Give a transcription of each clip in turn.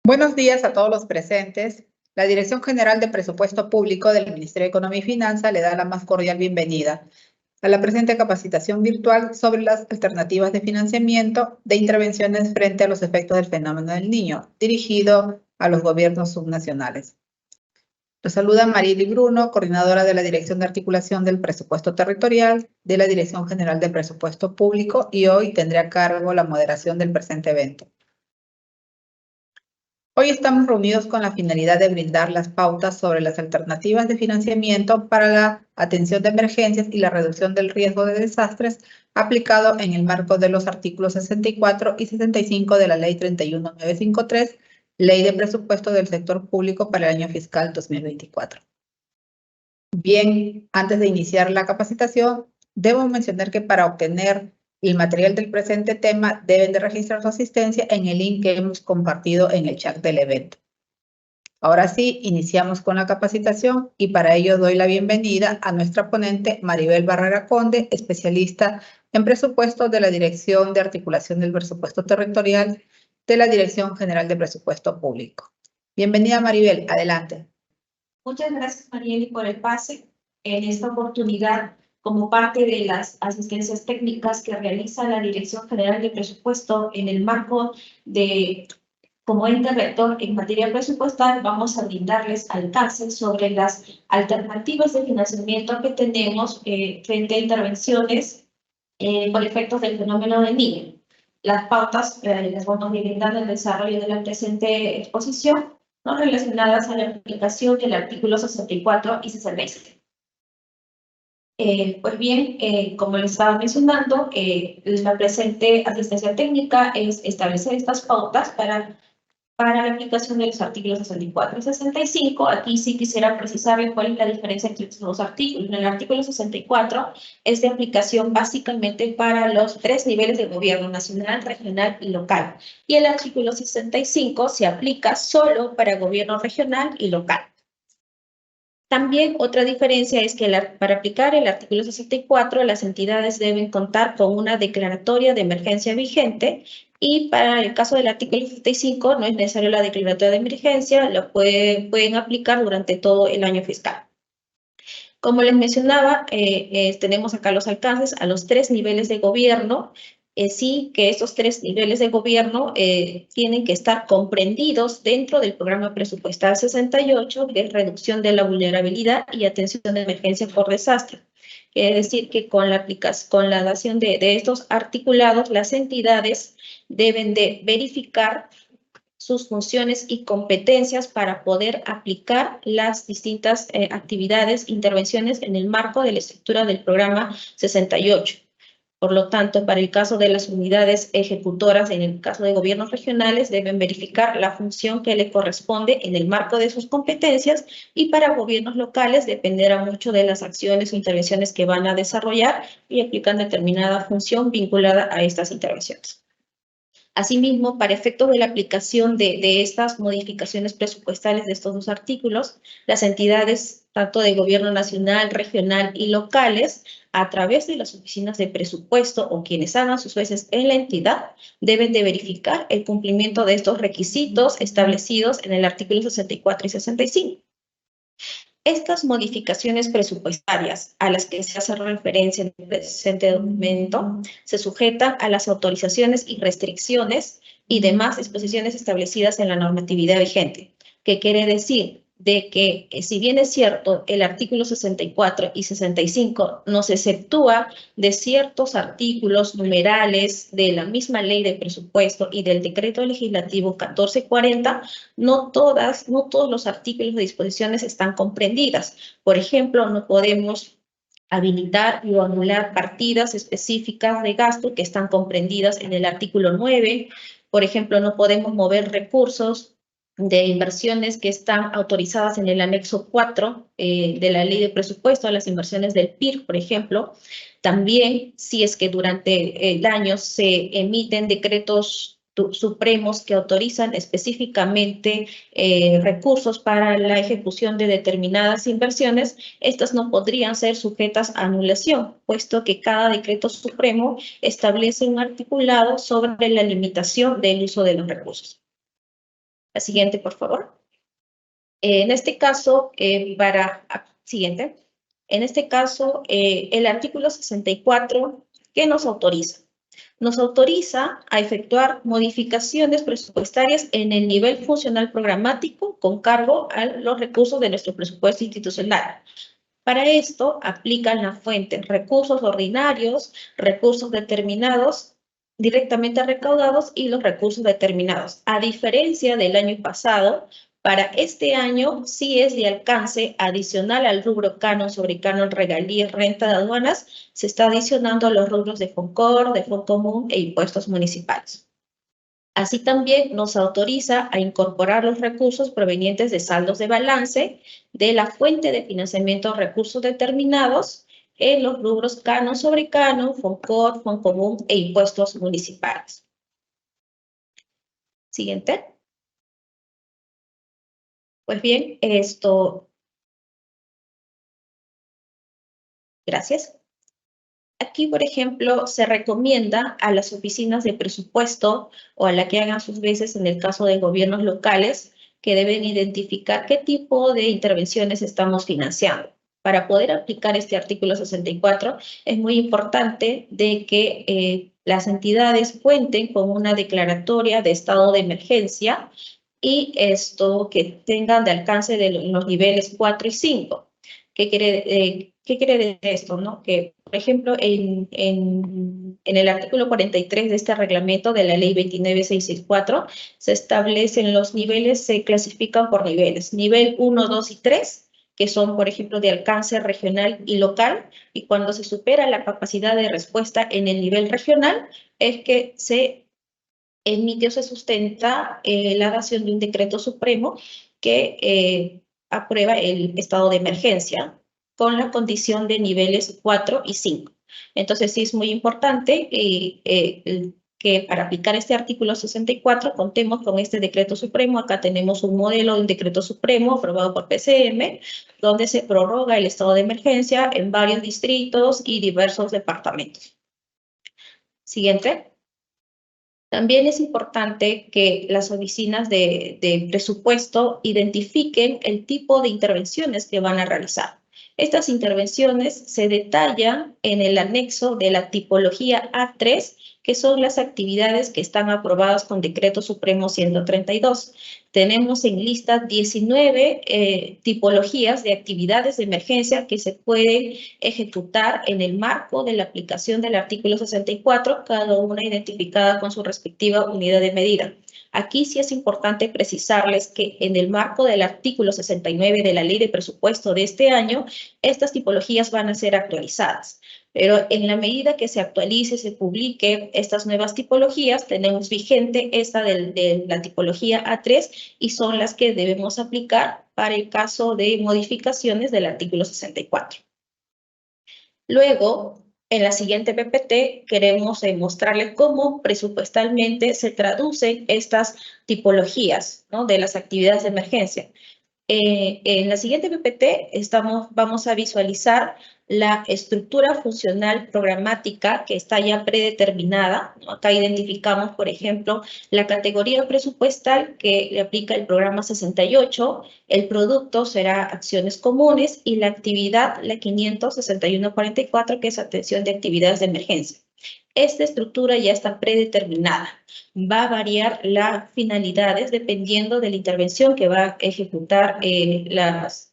Buenos días a todos los presentes. La Dirección General de Presupuesto Público del Ministerio de Economía y Finanzas le da la más cordial bienvenida a la presente capacitación virtual sobre las alternativas de financiamiento de intervenciones frente a los efectos del fenómeno del Niño, dirigido a los gobiernos subnacionales. Los saluda Marily Bruno, coordinadora de la Dirección de Articulación del Presupuesto Territorial de la Dirección General de Presupuesto Público, y hoy tendré a cargo la moderación del presente evento. Hoy estamos reunidos con la finalidad de brindar las pautas sobre las alternativas de financiamiento para la atención de emergencias y la reducción del riesgo de desastres aplicado en el marco de los artículos 64 y 65 de la Ley 31953, Ley de Presupuesto del Sector Público para el año fiscal 2024. Bien, antes de iniciar la capacitación, debo mencionar que para obtener el material del presente tema deben de registrar su asistencia en el link que hemos compartido en el chat del evento. Ahora sí, iniciamos con la capacitación y para ello doy la bienvenida a nuestra ponente Maribel Barrera Conde, especialista en presupuesto de la Dirección de Articulación del Presupuesto Territorial de la Dirección General de Presupuesto Público. Bienvenida, Maribel, adelante. Muchas gracias, Marieli, por el pase. En esta oportunidad, como parte de las asistencias técnicas que realiza la Dirección General de Presupuesto en el marco de, como ente rector en materia presupuestal, vamos a brindarles alcance sobre las alternativas de financiamiento que tenemos frente a intervenciones por efectos del fenómeno del Niño. Las pautas las vamos brindando en el desarrollo de la presente exposición, no relacionadas a la aplicación del artículo 64 y 67. Pues bien, como les estaba mencionando, la presente asistencia técnica es establecer estas pautas para la aplicación de los artículos 64 y 65. Aquí sí quisiera precisarles cuál es la diferencia entre estos dos artículos. En el artículo 64 es de aplicación básicamente para los 3 niveles de gobierno: nacional, regional y local. Y el artículo 65 se aplica solo para gobierno regional y local. También otra diferencia es que para aplicar el artículo 64, las entidades deben contar con una declaratoria de emergencia vigente, y para el caso del artículo 65 no es necesario la declaratoria de emergencia, la pueden aplicar durante todo el año fiscal. Como les mencionaba, tenemos acá los alcances a los 3 niveles de gobierno. Sí que estos 3 niveles de gobierno tienen que estar comprendidos dentro del programa presupuestal 68, que es reducción de la vulnerabilidad y atención de emergencia por desastre. Quiere decir que con la dación de estos articulados, las entidades deben de verificar sus funciones y competencias para poder aplicar las distintas actividades, intervenciones en el marco de la estructura del programa 68. Por lo tanto, para el caso de las unidades ejecutoras, en el caso de gobiernos regionales, deben verificar la función que le corresponde en el marco de sus competencias, y para gobiernos locales dependerá mucho de las acciones o intervenciones que van a desarrollar y aplican determinada función vinculada a estas intervenciones. Asimismo, para efectos de la aplicación de estas modificaciones presupuestales de estos dos artículos, las entidades tanto de gobierno nacional, regional y locales, a través de las oficinas de presupuesto o quienes hagan sus veces en la entidad, deben de verificar el cumplimiento de estos requisitos establecidos en el artículo 64 y 65. Estas modificaciones presupuestarias a las que se hace referencia en el presente documento se sujetan a las autorizaciones y restricciones y demás disposiciones establecidas en la normatividad vigente, que quiere decir de que, si bien es cierto, el artículo 64 y 65 nos exceptúa de ciertos artículos numerales de la misma ley de presupuesto y del decreto legislativo 1440, no todos los artículos de disposiciones están comprendidas. Por ejemplo, no podemos habilitar o anular partidas específicas de gasto que están comprendidas en el artículo 9. Por ejemplo, no podemos mover recursos de inversiones que están autorizadas en el anexo 4 de la ley de presupuesto, a las inversiones del PIR, por ejemplo. También, si es que durante el año se emiten decretos supremos que autorizan específicamente recursos para la ejecución de determinadas inversiones, estas no podrían ser sujetas a anulación, puesto que cada decreto supremo establece un articulado sobre la limitación del uso de los recursos. La siguiente, por favor. En este caso, siguiente. En este caso, el artículo 64, ¿qué nos autoriza? Nos autoriza a efectuar modificaciones presupuestarias en el nivel funcional programático con cargo a los recursos de nuestro presupuesto institucional. Para esto, aplican las fuentes recursos ordinarios, recursos determinados, directamente recaudados y los recursos determinados. A diferencia del año pasado, para este año sí es de alcance adicional al rubro canon sobre canon, regalías, renta de aduanas, se está adicionando a los rubros de FONCOR, de FONCOMUN e impuestos municipales. Así también nos autoriza a incorporar los recursos provenientes de saldos de balance de la fuente de financiamiento de recursos determinados en los rubros canon sobre canon, FONCOR, FONCOMUN e impuestos municipales. Siguiente. Pues bien, gracias. Aquí, por ejemplo, se recomienda a las oficinas de presupuesto o a la que hagan sus veces en el caso de gobiernos locales que deben identificar qué tipo de intervenciones estamos financiando. Para poder aplicar este artículo 64 es muy importante de que las entidades cuenten con una declaratoria de estado de emergencia y que tengan de alcance de los niveles 4 y 5. ¿Qué quiere decir esto? ¿No? Que, por ejemplo, en el artículo 43 de este reglamento de la ley 29664, se establecen los niveles, se clasifican por niveles. Nivel 1, 2 y 3, que son, por ejemplo, de alcance regional y local, y cuando se supera la capacidad de respuesta en el nivel regional, es que se emite o se sustenta la dación de un decreto supremo que aprueba el estado de emergencia con la condición de niveles 4 y 5. Entonces, sí es muy importante que para aplicar este artículo 64 contemos con este decreto supremo. Acá tenemos un modelo de un decreto supremo aprobado por PCM, donde se prorroga el estado de emergencia en varios distritos y diversos departamentos. Siguiente. También es importante que las oficinas de presupuesto identifiquen el tipo de intervenciones que van a realizar. Estas intervenciones se detallan en el anexo de la tipología A3, que son las actividades que están aprobadas con Decreto Supremo 132. Tenemos en lista 19 tipologías de actividades de emergencia que se pueden ejecutar en el marco de la aplicación del artículo 64, cada una identificada con su respectiva unidad de medida. Aquí sí es importante precisarles que en el marco del artículo 69 de la Ley de Presupuesto de este año, estas tipologías van a ser actualizadas. Pero en la medida que se actualice, se publique estas nuevas tipologías, tenemos vigente esta de la tipología A3 y son las que debemos aplicar para el caso de modificaciones del artículo 64. Luego, en la siguiente PPT, queremos mostrarles cómo presupuestalmente se traducen estas tipologías, ¿no?, de las actividades de emergencia. En la siguiente PPT vamos a visualizar la estructura funcional programática que está ya predeterminada. Acá identificamos, por ejemplo, la categoría presupuestal que le aplica el programa 68, el producto será acciones comunes y la actividad, la 56144, que es atención de actividades de emergencia. Esta estructura ya está predeterminada. Va a variar las finalidades dependiendo de la intervención que va a ejecutar las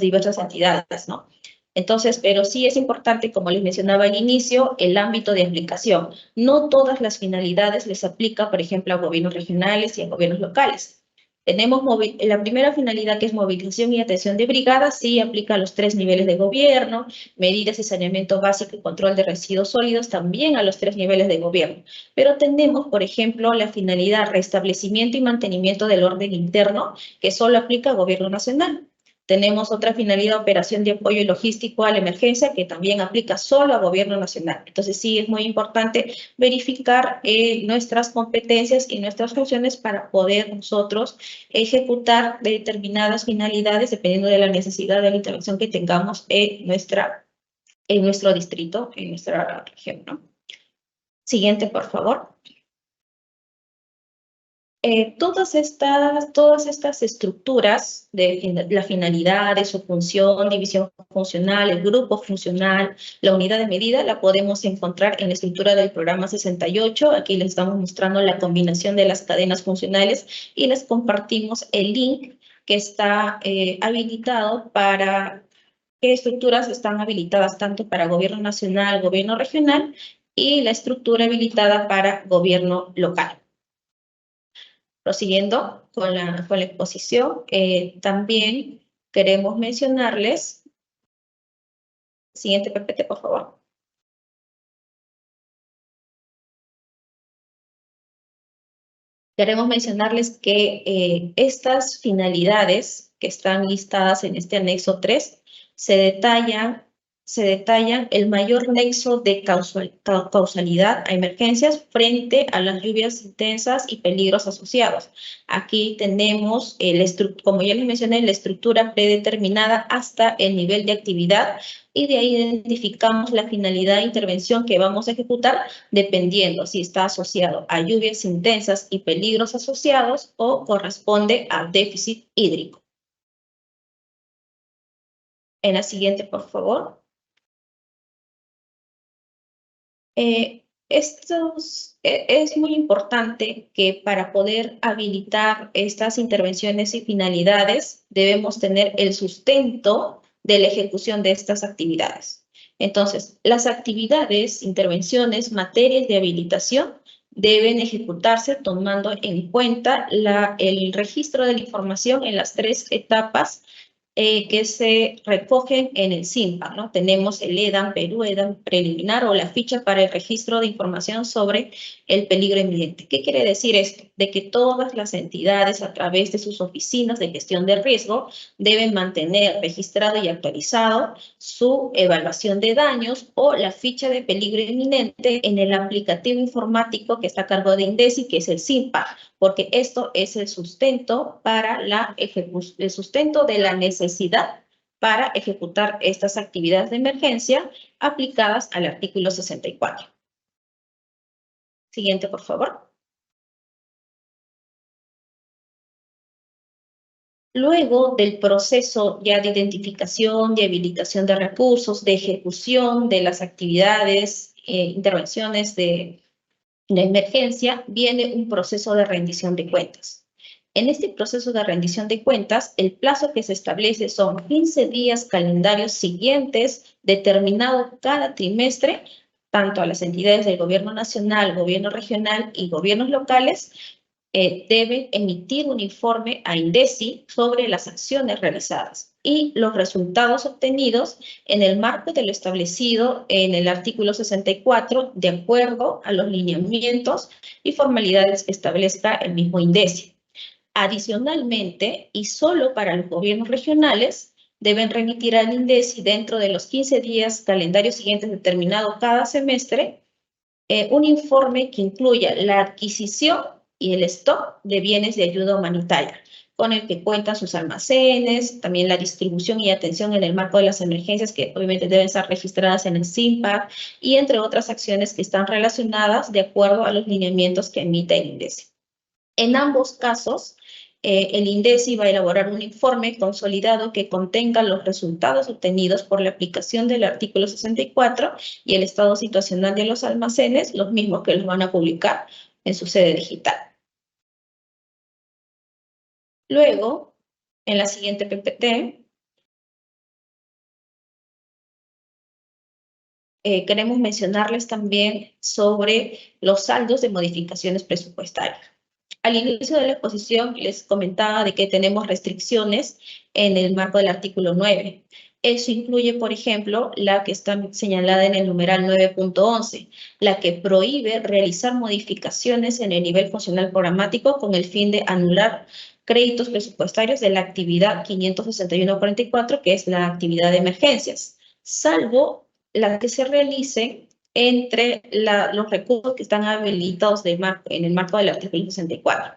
diversas entidades, ¿no? Entonces, pero sí es importante, como les mencionaba al inicio, el ámbito de aplicación. No todas las finalidades les aplica, por ejemplo, a gobiernos regionales y a gobiernos locales. Tenemos la primera finalidad, que es movilización y atención de brigadas, sí aplica a los 3 niveles de gobierno, medidas de saneamiento básico y control de residuos sólidos también a los 3 niveles de gobierno. Pero tenemos, por ejemplo, la finalidad restablecimiento y mantenimiento del orden interno, que solo aplica a gobierno nacional. Tenemos otra finalidad, operación de apoyo logístico a la emergencia, que también aplica solo a gobierno nacional. Entonces sí es muy importante verificar nuestras competencias y nuestras funciones para poder nosotros ejecutar determinadas finalidades dependiendo de la necesidad de la intervención que tengamos en nuestro distrito, en nuestra región, ¿no? Siguiente, por favor. Todas estas estructuras de la finalidad, de su función, división funcional, el grupo funcional, la unidad de medida, la podemos encontrar en la estructura del programa 68. Aquí les estamos mostrando la combinación de las cadenas funcionales y les compartimos el link que está habilitado para qué estructuras están habilitadas tanto para gobierno nacional, gobierno regional y la estructura habilitada para gobierno local. Prosiguiendo con la exposición, también queremos mencionarles, siguiente PPT, por favor. Queremos mencionarles que estas finalidades que están listadas en este anexo 3 se detallan el mayor nexo de causalidad a emergencias frente a las lluvias intensas y peligros asociados. Aquí tenemos, como ya les mencioné, la estructura predeterminada hasta el nivel de actividad y de ahí identificamos la finalidad de intervención que vamos a ejecutar dependiendo si está asociado a lluvias intensas y peligros asociados o corresponde a déficit hídrico. En la siguiente, por favor. Es muy importante que para poder habilitar estas intervenciones y finalidades debemos tener el sustento de la ejecución de estas actividades. Entonces, las actividades, intervenciones, materias de habilitación deben ejecutarse tomando en cuenta el registro de la información en las 3 etapas que se recogen en el SINPA, ¿no? Tenemos el EDAM, Perú-EDAM preliminar o la ficha para el registro de información sobre el peligro inminente. ¿Qué quiere decir esto? De que todas las entidades a través de sus oficinas de gestión de riesgo deben mantener registrado y actualizado su evaluación de daños o la ficha de peligro inminente en el aplicativo informático que está a cargo de INDECI, que es el SINPA, porque esto es el sustento para el sustento de la necesidad para ejecutar estas actividades de emergencia aplicadas al artículo 64. Siguiente, por favor. Luego del proceso ya de identificación, de habilitación de recursos, de ejecución de las actividades, intervenciones de emergencia, viene un proceso de rendición de cuentas. En este proceso de rendición de cuentas, el plazo que se establece son 15 días calendarios siguientes, determinado cada trimestre, tanto a las entidades del gobierno nacional, gobierno regional y gobiernos locales, deben emitir un informe a INDECI sobre las acciones realizadas y los resultados obtenidos en el marco de lo establecido en el artículo 64, de acuerdo a los lineamientos y formalidades que establezca el mismo INDECI. Adicionalmente, y solo para los gobiernos regionales, deben remitir al INDECI dentro de los 15 días calendarios siguientes determinado cada semestre un informe que incluya la adquisición y el stock de bienes de ayuda humanitaria, con el que cuentan sus almacenes, también la distribución y atención en el marco de las emergencias, que obviamente deben estar registradas en el SINPAC, y entre otras acciones que están relacionadas de acuerdo a los lineamientos que emite el INDECI. En ambos casos, el INDECI va a elaborar un informe consolidado que contenga los resultados obtenidos por la aplicación del artículo 64 y el estado situacional de los almacenes, los mismos que los van a publicar en su sede digital. Luego, en la siguiente PPT, queremos mencionarles también sobre los saldos de modificaciones presupuestarias. Al inicio de la exposición les comentaba de que tenemos restricciones en el marco del artículo 9. Eso incluye, por ejemplo, la que está señalada en el numeral 9.11, la que prohíbe realizar modificaciones en el nivel funcional programático con el fin de anular créditos presupuestarios de la actividad 561.44, que es la actividad de emergencias, salvo la que se realice entre los recursos que están habilitados en el marco del artículo 64.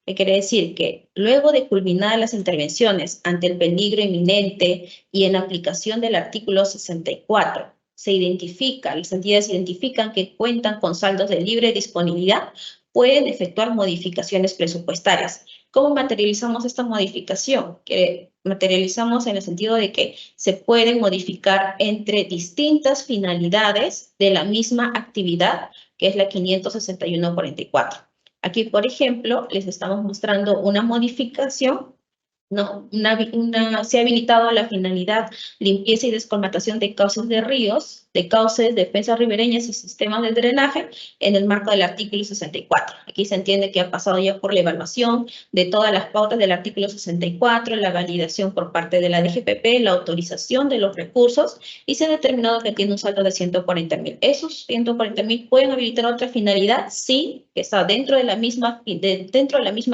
Que quiere decir que luego de culminar las intervenciones ante el peligro inminente y en aplicación del artículo 64 las entidades identifican que cuentan con saldos de libre disponibilidad, pueden efectuar modificaciones presupuestarias. ¿Cómo materializamos esta modificación? Que materializamos en el sentido de que se pueden modificar entre distintas finalidades de la misma actividad, que es la 561.44. Aquí, por ejemplo, les estamos mostrando una modificación. No, se ha habilitado la finalidad limpieza y descolmatación de cauces de ríos, de cauces, defensas ribereñas y sistemas de drenaje en el marco del artículo 64. Aquí se entiende que ha pasado ya por la evaluación de todas las pautas del artículo 64, la validación por parte de la DGPP, la autorización de los recursos y se ha determinado que tiene un saldo de 140.000. Esos 140.000 pueden habilitar otra finalidad, sí, que está dentro de la misma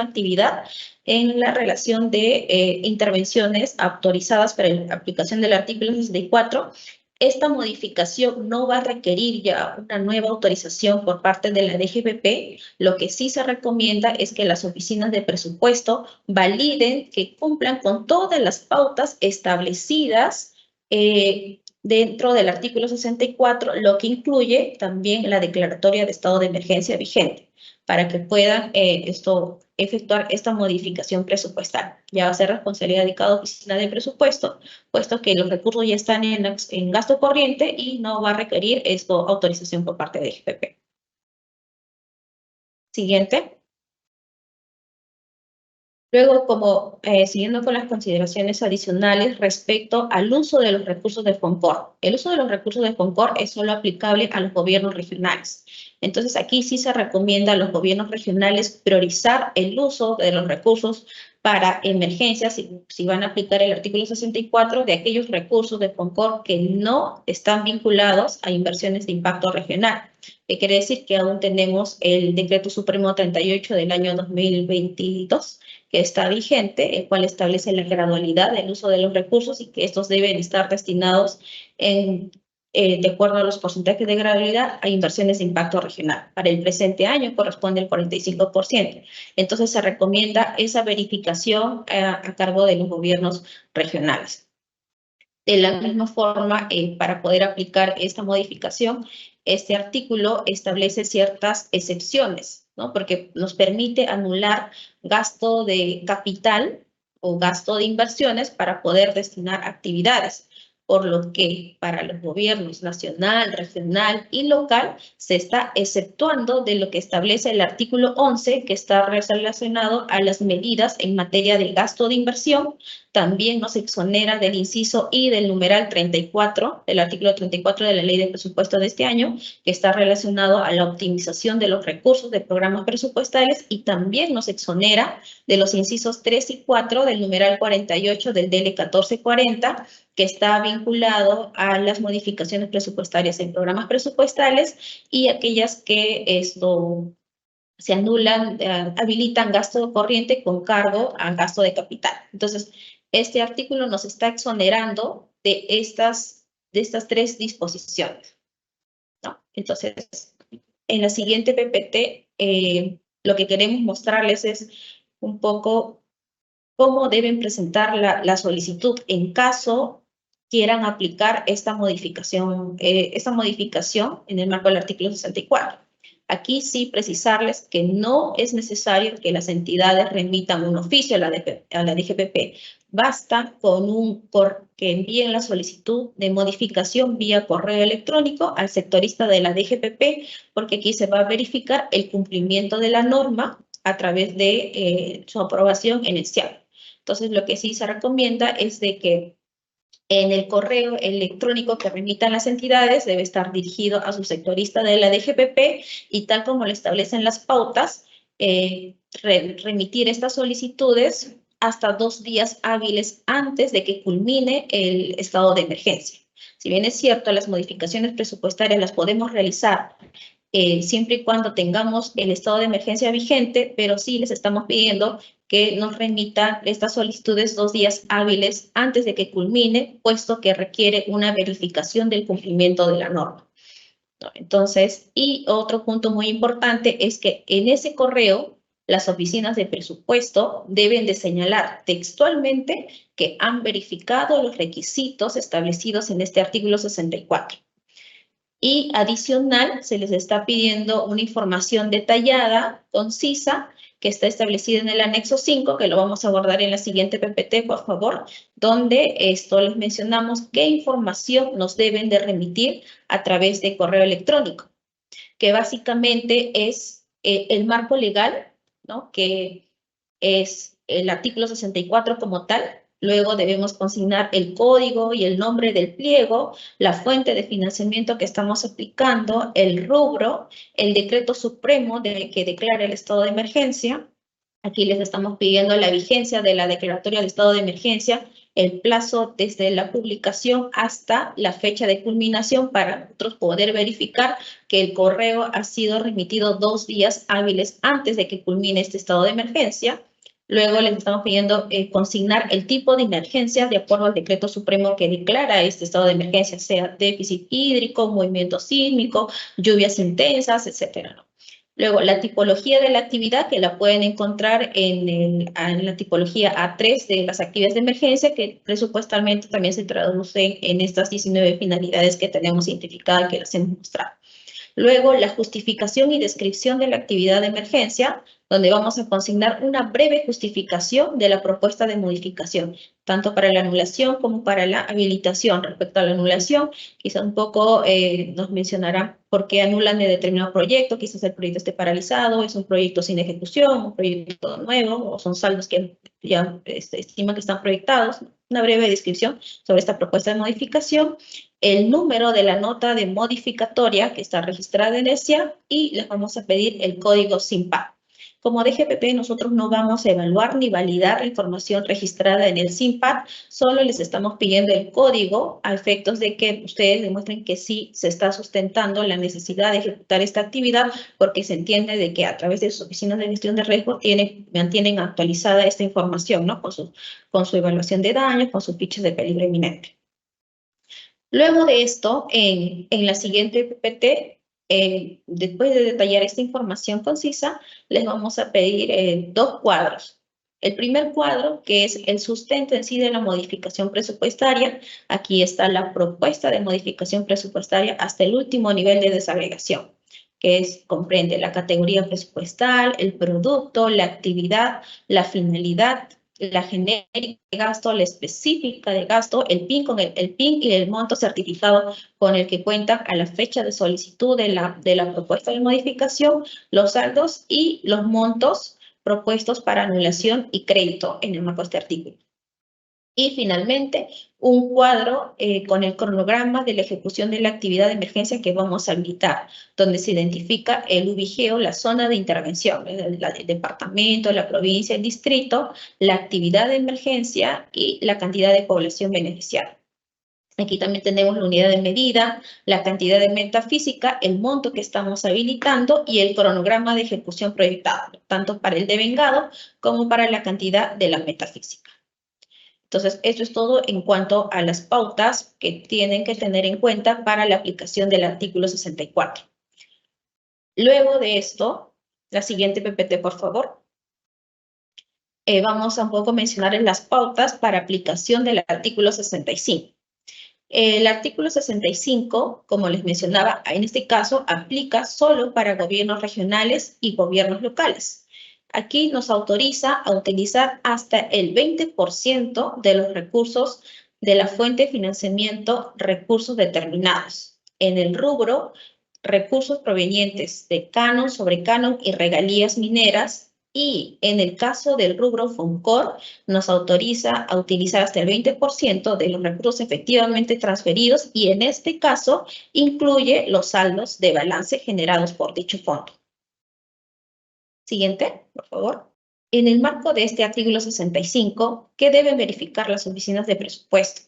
actividad, en la relación de intervenciones autorizadas para la aplicación del artículo 64. Esta modificación no va a requerir ya una nueva autorización por parte de la DGPP. Lo que sí se recomienda es que las oficinas de presupuesto validen que cumplan con todas las pautas establecidas dentro del artículo 64, lo que incluye también la declaratoria de estado de emergencia vigente, para que puedan efectuar esta modificación presupuestaria. Ya va a ser responsabilidad de cada oficina de presupuesto, puesto que los recursos ya están en gasto corriente y no va a requerir autorización por parte de GPP. Siguiente. Luego, siguiendo con las consideraciones adicionales respecto al uso de los recursos de FONCOR. El uso de los recursos de FONCOR es solo aplicable a los gobiernos regionales. Entonces, aquí sí se recomienda a los gobiernos regionales priorizar el uso de los recursos para emergencias, si van a aplicar el artículo 64, de aquellos recursos de FONCOR que no están vinculados a inversiones de impacto regional. Que quiere decir que aún tenemos el Decreto Supremo 38 del año 2022, que está vigente, el cual establece la gradualidad del uso de los recursos y que estos deben estar destinados de acuerdo a los porcentajes de gradualidad a inversiones de impacto regional. Para el presente año corresponde el 45%. Entonces se recomienda esa verificación a cargo de los gobiernos regionales. De la misma forma, para poder aplicar esta modificación, este artículo establece ciertas excepciones, ¿no? Porque nos permite anular gasto de capital o gasto de inversiones para poder destinar actividades, por lo que para los gobiernos nacional, regional y local se está exceptuando de lo que establece el artículo 11, que está relacionado a las medidas en materia de gasto de inversión. También nos exonera del inciso I del numeral 34, del artículo 34 de la Ley de Presupuesto de este año, que está relacionado a la optimización de los recursos de programas presupuestales, y también nos exonera de los incisos 3 y 4 del numeral 48 del DL 1440, que está vinculado a las modificaciones presupuestarias en programas presupuestales y aquellas que se anulan, habilitan gasto corriente con cargo a gasto de capital. Entonces, este artículo nos está exonerando de estas tres disposiciones, ¿no? Entonces, en la siguiente PPT, lo que queremos mostrarles es un poco cómo deben presentar la solicitud en caso quieran aplicar esta modificación en el marco del artículo 64. Aquí sí precisarles que no es necesario que las entidades remitan un oficio a la DGPP. Basta que envíen la solicitud de modificación vía correo electrónico al sectorista de la DGPP, porque aquí se va a verificar el cumplimiento de la norma a través de su aprobación en el SIAP. Entonces, lo que sí se recomienda es de que en el correo electrónico que remitan las entidades debe estar dirigido a su sectorista de la DGPP y, tal como lo establecen las pautas, remitir estas solicitudes hasta 2 días hábiles antes de que culmine el estado de emergencia. Si bien es cierto, las modificaciones presupuestarias las podemos realizar siempre y cuando tengamos el estado de emergencia vigente, pero sí les estamos pidiendo que nos remitan estas solicitudes 2 días hábiles antes de que culmine, puesto que requiere una verificación del cumplimiento de la norma. Entonces, y otro punto muy importante es que en ese correo las oficinas de presupuesto deben de señalar textualmente que han verificado los requisitos establecidos en este artículo 64. Y adicional, se les está pidiendo una información detallada, concisa, que está establecida en el anexo 5, que lo vamos a abordar en la siguiente PPT, por favor, donde les mencionamos qué información nos deben de remitir a través de correo electrónico, que básicamente es el marco legal, ¿no? Que es el artículo 64 como tal. Luego debemos consignar el código y el nombre del pliego, la fuente de financiamiento que estamos aplicando, el rubro, el decreto supremo que declara el estado de emergencia. Aquí les estamos pidiendo la vigencia de la declaratoria de estado de emergencia, el plazo desde la publicación hasta la fecha de culminación para nosotros poder verificar que el correo ha sido remitido 2 días hábiles antes de que culmine este estado de emergencia. Luego les estamos pidiendo consignar el tipo de emergencia de acuerdo al decreto supremo que declara este estado de emergencia, sea déficit hídrico, movimiento sísmico, lluvias intensas, etcétera, ¿no? Luego, la tipología de la actividad, que la pueden encontrar en la tipología A3 de las actividades de emergencia, que presupuestalmente también se traducen en estas 19 finalidades que tenemos identificadas, que las hemos mostrado. Luego, la justificación y descripción de la actividad de emergencia, donde vamos a consignar una breve justificación de la propuesta de modificación, tanto para la anulación como para la habilitación. Respecto a la anulación, quizás un poco nos mencionará por qué anulan de determinado proyecto, quizás el proyecto esté paralizado, es un proyecto sin ejecución, un proyecto nuevo, o son saldos que ya estiman que están proyectados. Una breve descripción sobre esta propuesta de modificación, el número de la nota de modificatoria que está registrada en el SIAP y les vamos a pedir el código SIMPAD. Como DGPP, nosotros no vamos a evaluar ni validar la información registrada en el SIMPAD, solo les estamos pidiendo el código a efectos de que ustedes demuestren que sí se está sustentando la necesidad de ejecutar esta actividad, porque se entiende de que a través de sus oficinas de gestión de riesgo mantienen actualizada esta información, ¿no? Con su evaluación de daños, con sus fichas de peligro inminente. Luego de esto, en la siguiente PPT, después de detallar esta información concisa, les vamos a pedir 2 cuadros. El primer cuadro, que es el sustento en sí de la modificación presupuestaria. Aquí está la propuesta de modificación presupuestaria hasta el último nivel de desagregación, que comprende la categoría presupuestal, el producto, la actividad, la finalidad, la genérica de gasto, la específica de gasto, el PIN con el PIN y el monto certificado con el que cuenta a la fecha de solicitud de la propuesta de modificación, los saldos y los montos propuestos para anulación y crédito en el marco de este artículo. Y finalmente, un cuadro con el cronograma de la ejecución de la actividad de emergencia que vamos a habilitar, donde se identifica el ubigeo, la zona de intervención, el departamento, la provincia, el distrito, la actividad de emergencia y la cantidad de población beneficiaria. Aquí también tenemos la unidad de medida, la cantidad de metafísica, el monto que estamos habilitando y el cronograma de ejecución proyectado, tanto para el devengado como para la cantidad de la metafísica. Entonces, esto es todo en cuanto a las pautas que tienen que tener en cuenta para la aplicación del artículo 64. Luego de esto, la siguiente PPT, por favor. Vamos a un poco mencionar las pautas para aplicación del artículo 65. El artículo 65, como les mencionaba, en este caso aplica solo para gobiernos regionales y gobiernos locales. Aquí nos autoriza a utilizar hasta el 20% de los recursos de la fuente de financiamiento, recursos determinados. En el rubro, recursos provenientes de canon, sobrecanon y regalías mineras. Y en el caso del rubro FONCOR, nos autoriza a utilizar hasta el 20% de los recursos efectivamente transferidos y en este caso incluye los saldos de balance generados por dicho fondo. Siguiente, por favor. En el marco de este artículo 65, ¿qué deben verificar las oficinas de presupuesto?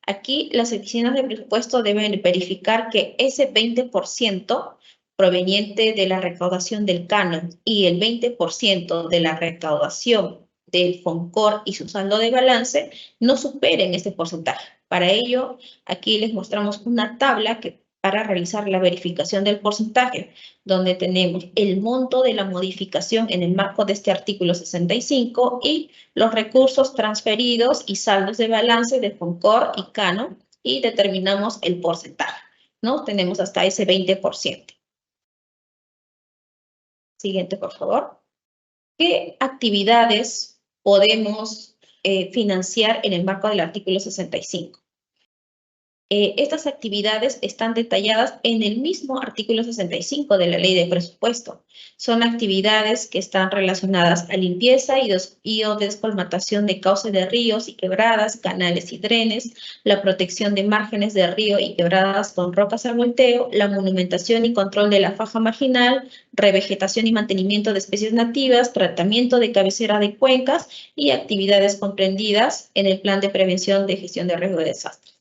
Aquí las oficinas de presupuesto deben verificar que ese 20% proveniente de la recaudación del canon y el 20% de la recaudación del FONCOR y su saldo de balance no superen este porcentaje. Para ello, aquí les mostramos una tabla para realizar la verificación del porcentaje, donde tenemos el monto de la modificación en el marco de este artículo 65 y los recursos transferidos y saldos de balance de FONCOR y canon, y determinamos el porcentaje. ¿no? Tenemos hasta ese 20%. Siguiente, por favor. ¿Qué actividades podemos financiar en el marco del artículo 65? Estas actividades están detalladas en el mismo artículo 65 de la Ley de Presupuesto. Son actividades que están relacionadas a limpieza y o descolmatación de cauces de ríos y quebradas, canales y drenes, la protección de márgenes de río y quebradas con rocas al volteo, la monumentación y control de la faja marginal, revegetación y mantenimiento de especies nativas, tratamiento de cabecera de cuencas y actividades comprendidas en el Plan de Prevención de Gestión de Riesgo de Desastres.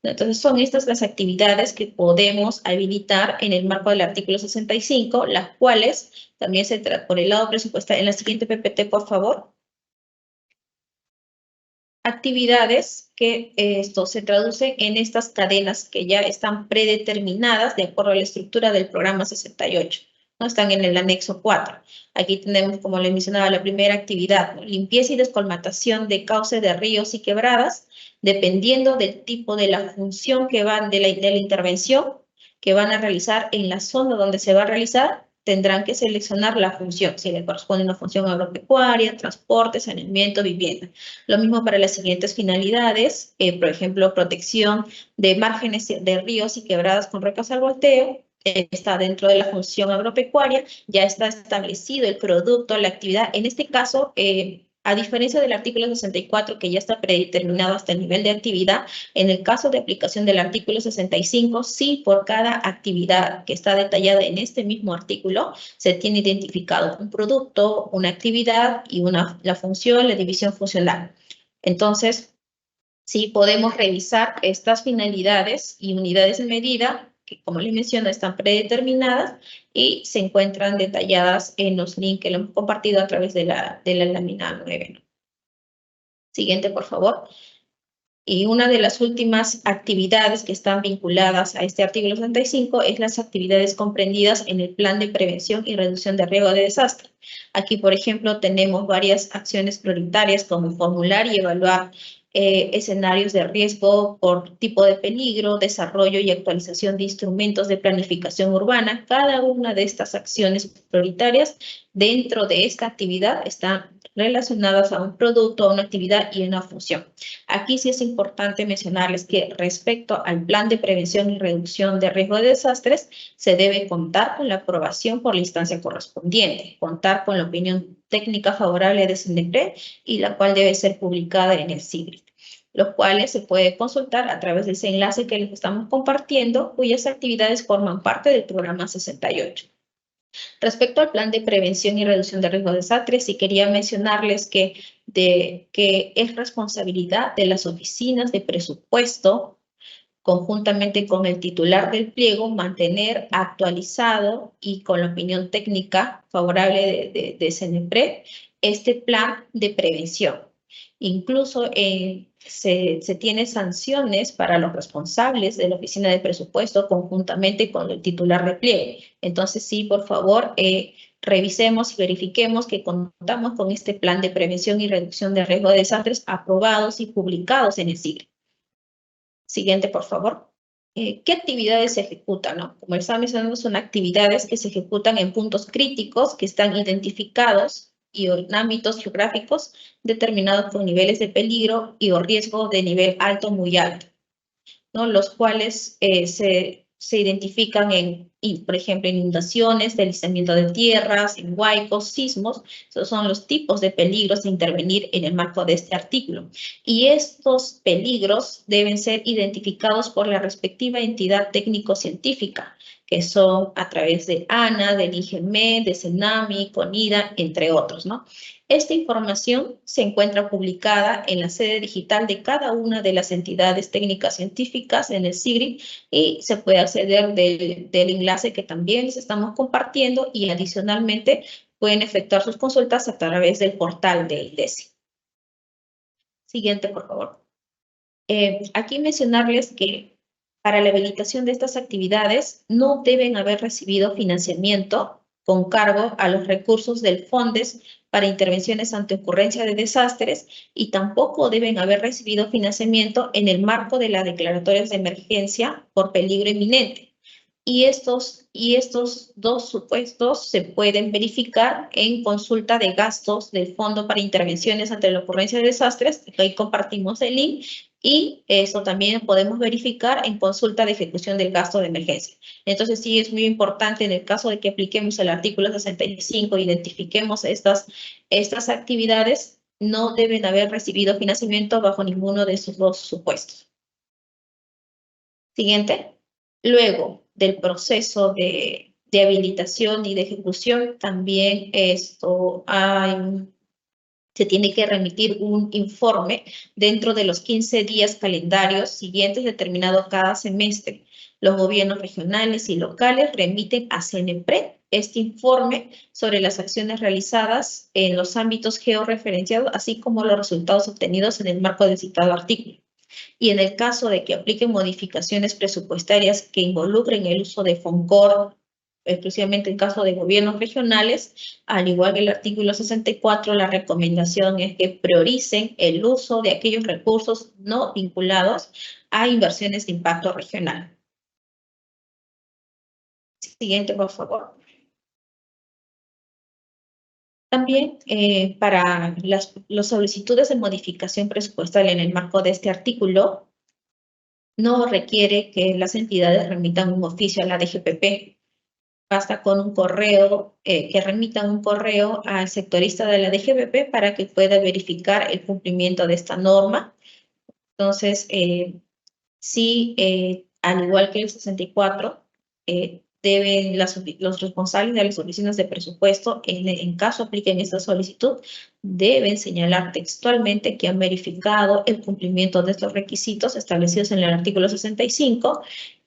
Entonces, son estas las actividades que podemos habilitar en el marco del artículo 65, las cuales también se tratan por el lado presupuestario. En la siguiente PPT, por favor. Actividades que esto se traduce en estas cadenas que ya están predeterminadas de acuerdo a la estructura del programa 68. ¿No? Están en el anexo 4. Aquí tenemos, como les mencionaba, la primera actividad, ¿no? Limpieza y descolmatación de cauces de ríos y quebradas, dependiendo del tipo de la función que van, de la intervención que van a realizar en la zona donde se va a realizar, tendrán que seleccionar la función, si le corresponde una función agropecuaria, transporte, saneamiento, vivienda. Lo mismo para las siguientes finalidades, por ejemplo, protección de márgenes de ríos y quebradas con rocas al volteo, está dentro de la función agropecuaria, ya está establecido el producto, la actividad. En este caso, a diferencia del artículo 64, que ya está predeterminado hasta el nivel de actividad, en el caso de aplicación del artículo 65, sí, por cada actividad que está detallada en este mismo artículo, se tiene identificado un producto, una actividad y la función, la división funcional. Entonces, sí podemos revisar estas finalidades y unidades de medida que, como les menciono, están predeterminadas y se encuentran detalladas en los links que lo hemos compartido a través de la lámina 9. Siguiente, por favor. Y una de las últimas actividades que están vinculadas a este artículo 65 es las actividades comprendidas en el Plan de Prevención y Reducción de Riesgo de Desastre. Aquí, por ejemplo, tenemos varias acciones prioritarias como formular y evaluar escenarios de riesgo por tipo de peligro, desarrollo y actualización de instrumentos de planificación urbana. Cada una de estas acciones prioritarias dentro de esta actividad están relacionadas a un producto, a una actividad y una función. Aquí sí es importante mencionarles que respecto al plan de prevención y reducción de riesgo de desastres, se debe contar con la aprobación por la instancia correspondiente, contar con la opinión técnica favorable de CNEPRED y la cual debe ser publicada en el SIGRID, los cuales se puede consultar a través de ese enlace que les estamos compartiendo, cuyas actividades forman parte del programa 68. Respecto al plan de prevención y reducción de riesgo de desastres, sí quería mencionarles que es responsabilidad de las oficinas de presupuesto, conjuntamente con el titular del pliego, mantener actualizado y con la opinión técnica favorable de CNEPRED este plan de prevención. Incluso se tiene sanciones para los responsables de la oficina de presupuesto conjuntamente con el titular de pliego. Entonces, sí, por favor, revisemos y verifiquemos que contamos con este plan de prevención y reducción de riesgo de desastres aprobados y publicados en el SIGRID. Siguiente, por favor. ¿Qué actividades se ejecutan? ¿No? Como estaba mencionando, son actividades que se ejecutan en puntos críticos que están identificados y en ámbitos geográficos determinados con niveles de peligro y o riesgo de nivel alto, muy alto, ¿no? Los cuales se identifican por ejemplo, inundaciones, deslizamiento de tierras, en huaicos, sismos. Esos son los tipos de peligros de intervenir en el marco de este artículo. Y estos peligros deben ser identificados por la respectiva entidad técnico-científica, que son a través de ANA, del IGME, de CENAMI, CONIDA, entre otros, ¿no? Esta información se encuentra publicada en la sede digital de cada una de las entidades técnicas científicas en el SIGRID y se puede acceder del enlace que también les estamos compartiendo y adicionalmente pueden efectuar sus consultas a través del portal de IDESI. Siguiente, por favor. Aquí mencionarles que para la habilitación de estas actividades no deben haber recibido financiamiento con cargo a los recursos del FONDES para intervenciones ante ocurrencia de desastres y tampoco deben haber recibido financiamiento en el marco de las declaratorias de emergencia por peligro inminente. Y estos dos supuestos se pueden verificar en consulta de gastos del Fondo para Intervenciones ante la Ocurrencia de Desastres, que ahí compartimos el link, y eso también podemos verificar en consulta de ejecución del gasto de emergencia. Entonces sí es muy importante en el caso de que apliquemos el artículo 65, identifiquemos estas actividades, no deben haber recibido financiamiento bajo ninguno de esos dos supuestos. Siguiente. Luego del proceso de habilitación y de ejecución, también se tiene que remitir un informe dentro de los 15 días calendarios siguientes determinado cada semestre. Los gobiernos regionales y locales remiten a CNPRED este informe sobre las acciones realizadas en los ámbitos georreferenciados, así como los resultados obtenidos en el marco del citado artículo. Y en el caso de que apliquen modificaciones presupuestarias que involucren el uso de FONCOR, exclusivamente en caso de gobiernos regionales, al igual que el artículo 64, la recomendación es que prioricen el uso de aquellos recursos no vinculados a inversiones de impacto regional. Siguiente, por favor. También para las solicitudes de modificación presupuestal en el marco de este artículo, no requiere que las entidades remitan un oficio a la DGPP. Basta con un correo, que remitan un correo al sectorista de la DGPP para que pueda verificar el cumplimiento de esta norma. Entonces, sí, al igual que el 64, deben los responsables de las oficinas de presupuesto, en caso apliquen esta solicitud, deben señalar textualmente que han verificado el cumplimiento de estos requisitos establecidos en el artículo 65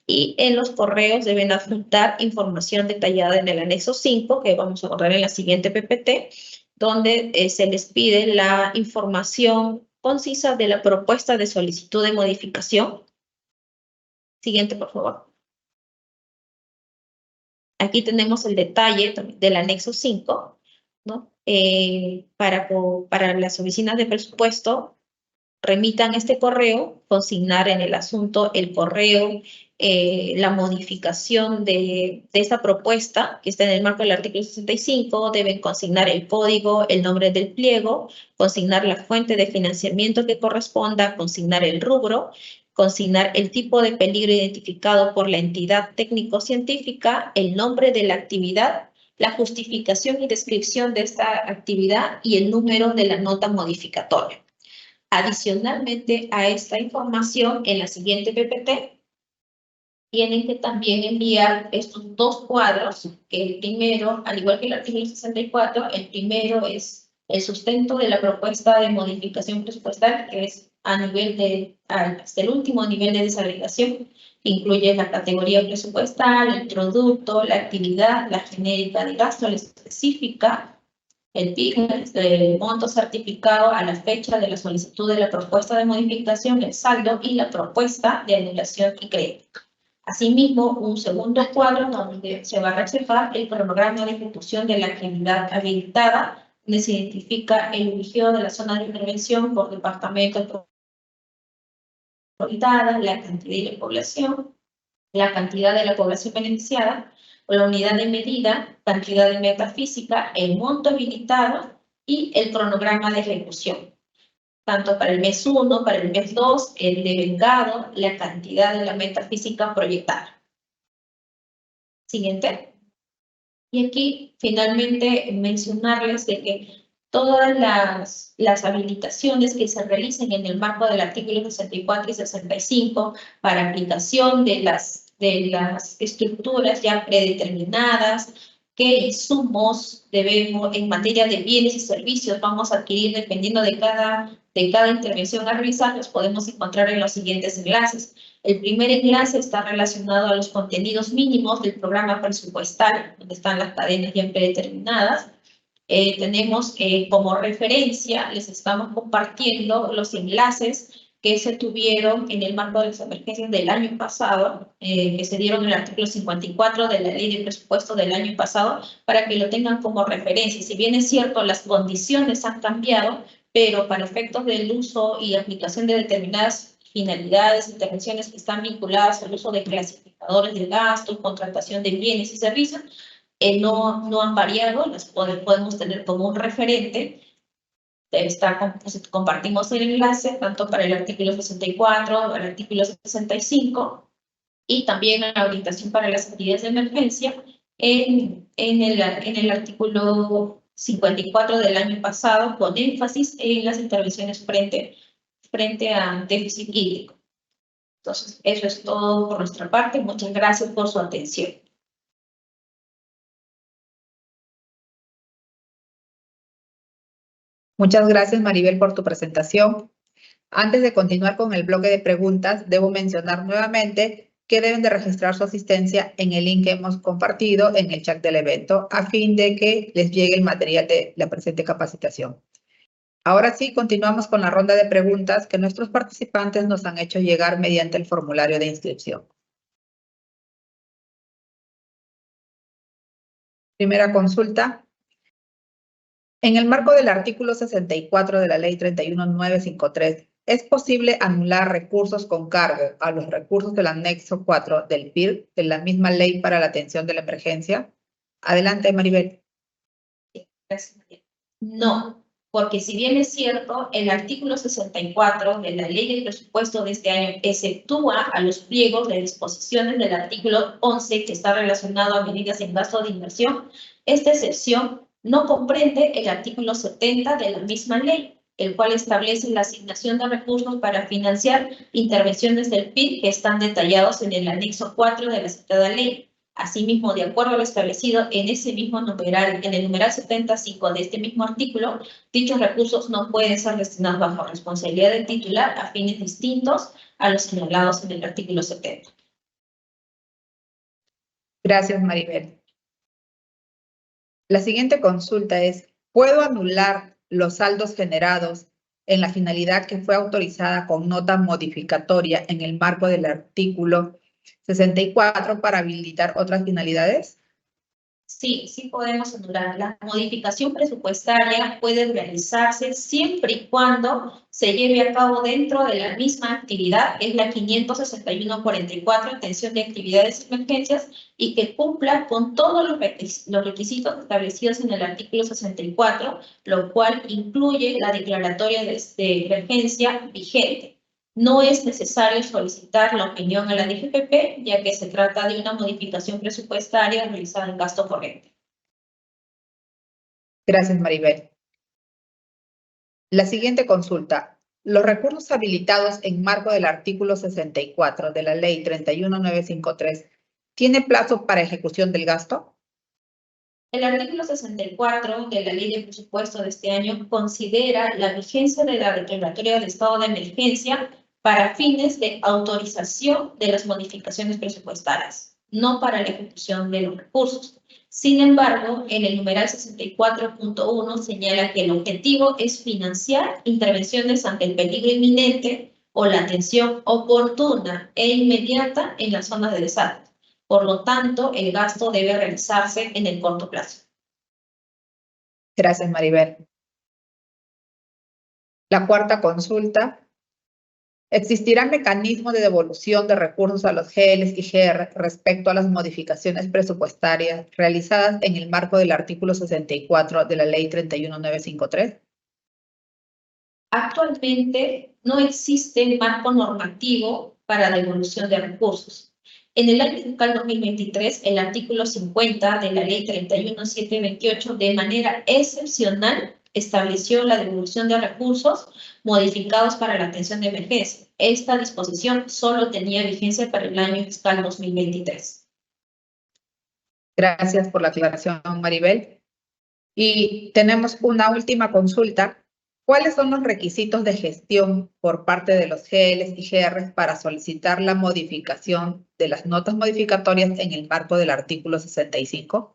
y en los correos deben adjuntar información detallada en el anexo 5, que vamos a abordar en la siguiente PPT, donde se les pide la información concisa de la propuesta de solicitud de modificación. Siguiente, por favor. Aquí tenemos el detalle del anexo 5, ¿no? Para las oficinas de presupuesto, remitan este correo, consignar en el asunto el correo, la modificación de esta propuesta, que está en el marco del artículo 65, deben consignar el código, el nombre del pliego, consignar la fuente de financiamiento que corresponda, consignar el rubro, consignar el tipo de peligro identificado por la entidad técnico-científica, el nombre de la actividad, la justificación y descripción de esta actividad y el número de la nota modificatoria. Adicionalmente a esta información, en la siguiente PPT, tienen que también enviar estos dos cuadros, que el primero, al igual que el artículo 64, el primero es el sustento de la propuesta de modificación presupuestal, que es hasta el último nivel de desagregación, que incluye la categoría presupuestal, el producto, la actividad, la genérica de gasto, la específica, el PIB, el monto certificado a la fecha de la solicitud de la propuesta de modificación, el saldo y la propuesta de anulación y crédito. Asimismo, un segundo cuadro donde se va a reflejar el cronograma de ejecución de la actividad habilitada, donde se identifica el ejido de la zona de intervención por departamento habilitada, la cantidad de la población, la cantidad de la población beneficiada, la unidad de medida, cantidad de metafísica, el monto habilitado y el cronograma de ejecución. Tanto para el mes 1, para el mes 2, el devengado, la cantidad de la metafísica proyectada. Siguiente. Y aquí, finalmente, mencionarles de que todas las habilitaciones que se realicen en el marco del artículo 64 y 65 para aplicación de las estructuras ya predeterminadas, qué insumos debemos en materia de bienes y servicios vamos a adquirir dependiendo de cada intervención a realizar, los podemos encontrar en los siguientes enlaces. El primer enlace está relacionado a los contenidos mínimos del programa presupuestal, donde están las cadenas ya predeterminadas. Tenemos como referencia, les estamos compartiendo los enlaces que se tuvieron en el marco de las emergencias del año pasado, que se dieron en el artículo 54 de la ley de presupuesto del año pasado, para que lo tengan como referencia. Si bien es cierto, las condiciones han cambiado, pero para efectos del uso y aplicación de determinadas finalidades, intervenciones que están vinculadas al uso de clasificadores de gastos, contratación de bienes y servicios, no han variado, las podemos tener como un referente. Compartimos el enlace tanto para el artículo 64, el artículo 65 y también la orientación para las actividades de emergencia en el artículo 54 del año pasado, con énfasis en las intervenciones frente a déficit hídrico. Entonces, eso es todo por nuestra parte. Muchas gracias por su atención. Muchas gracias, Maribel, por tu presentación. Antes de continuar con el bloque de preguntas, debo mencionar nuevamente que deben de registrar su asistencia en el link que hemos compartido en el chat del evento a fin de que les llegue el material de la presente capacitación. Ahora sí, continuamos con la ronda de preguntas que nuestros participantes nos han hecho llegar mediante el formulario de inscripción. Primera consulta. En el marco del artículo 64 de la Ley 31953, ¿es posible anular recursos con cargo a los recursos del anexo 4 del PIR de la misma ley para la atención de la emergencia? Adelante, Maribel. Gracias, María. No, porque si bien es cierto, el artículo 64 de la Ley de Presupuesto de este año exceptúa a los pliegos de disposiciones del artículo 11 que está relacionado a medidas en gasto de inversión, esta excepción no comprende el artículo 70 de la misma ley, el cual establece la asignación de recursos para financiar intervenciones del PIB que están detallados en el anexo 4 de la citada ley. Asimismo, de acuerdo a lo establecido en ese mismo numeral, en el numeral 75 de este mismo artículo, dichos recursos no pueden ser destinados bajo responsabilidad del titular a fines distintos a los señalados en el artículo 70. Gracias, Maribel. La siguiente consulta es, ¿puedo anular los saldos generados en la finalidad que fue autorizada con nota modificatoria en el marco del artículo 64 para habilitar otras finalidades? Sí podemos anular. La modificación presupuestaria puede realizarse siempre y cuando se lleve a cabo dentro de la misma actividad, es la 561.44, atención de actividades y emergencias, y que cumpla con todos los requisitos establecidos en el artículo 64, lo cual incluye la declaratoria de emergencia vigente. No es necesario solicitar la opinión a la DGPP, ya que se trata de una modificación presupuestaria realizada en gasto corriente. Gracias, Maribel. La siguiente consulta. Los recursos habilitados en marco del artículo 64 de la Ley 31953, ¿tiene plazo para ejecución del gasto? El artículo 64 de la Ley de Presupuesto de este año considera la vigencia de la declaratoria de estado de emergencia para fines de autorización de las modificaciones presupuestarias, no para la ejecución de los recursos. Sin embargo, en el numeral 64.1 señala que el objetivo es financiar intervenciones ante el peligro inminente o la atención oportuna e inmediata en las zonas de desastre. Por lo tanto, el gasto debe realizarse en el corto plazo. Gracias, Maribel. La cuarta consulta. ¿Existirá mecanismo de devolución de recursos a los GLs y GR respecto a las modificaciones presupuestarias realizadas en el marco del artículo 64 de la Ley 31953? Actualmente no existe marco normativo para devolución de recursos. En el año fiscal 2023, el artículo 50 de la Ley 31728, de manera excepcional, estableció la devolución de recursos modificados para la atención de emergencia. Esta disposición solo tenía vigencia para el año fiscal 2023. Gracias por la aclaración, Maribel. Y tenemos una última consulta. ¿Cuáles son los requisitos de gestión por parte de los GLs y GRs para solicitar la modificación de las notas modificatorias en el marco del artículo 65?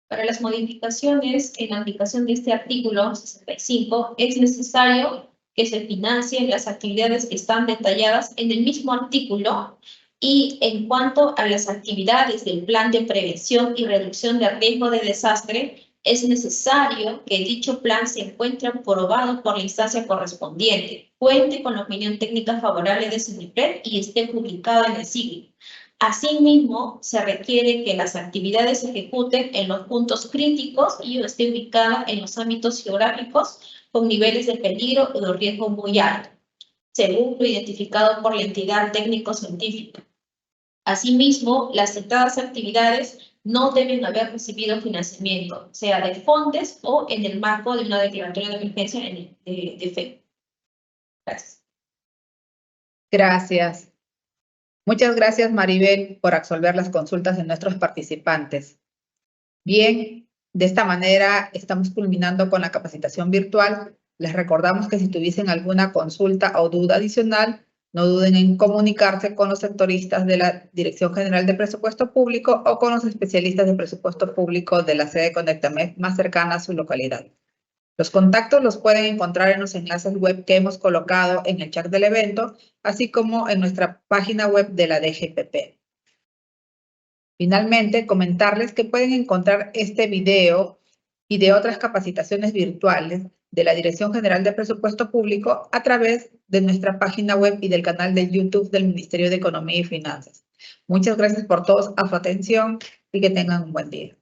Para las modificaciones en la aplicación de este artículo 65 es necesario que se financien las actividades que están detalladas en el mismo artículo. Y en cuanto a las actividades del plan de prevención y reducción de riesgo de desastre, es necesario que dicho plan se encuentre aprobado por la instancia correspondiente, cuente con la opinión técnica favorable de SINIPRED y esté publicado en el SIGIN. Asimismo, se requiere que las actividades se ejecuten en los puntos críticos y esté ubicada en los ámbitos geográficos con niveles de peligro o de riesgo muy alto, según lo identificado por la entidad técnico-científica. Asimismo, las citadas actividades no deben haber recibido financiamiento, sea de FONDES o en el marco de una declaratoria de emergencia de FE. Gracias. Gracias. Muchas gracias, Maribel, por absolver las consultas de nuestros participantes. Bien, de esta manera estamos culminando con la capacitación virtual. Les recordamos que si tuviesen alguna consulta o duda adicional, no duden en comunicarse con los sectoristas de la Dirección General de Presupuesto Público o con los especialistas de presupuesto público de la sede Conectamed más cercana a su localidad. Los contactos los pueden encontrar en los enlaces web que hemos colocado en el chat del evento, así como en nuestra página web de la DGPP. Finalmente, comentarles que pueden encontrar este video y de otras capacitaciones virtuales de la Dirección General de Presupuesto Público a través de nuestra página web y del canal de YouTube del Ministerio de Economía y Finanzas. Muchas gracias por todos a su atención y que tengan un buen día.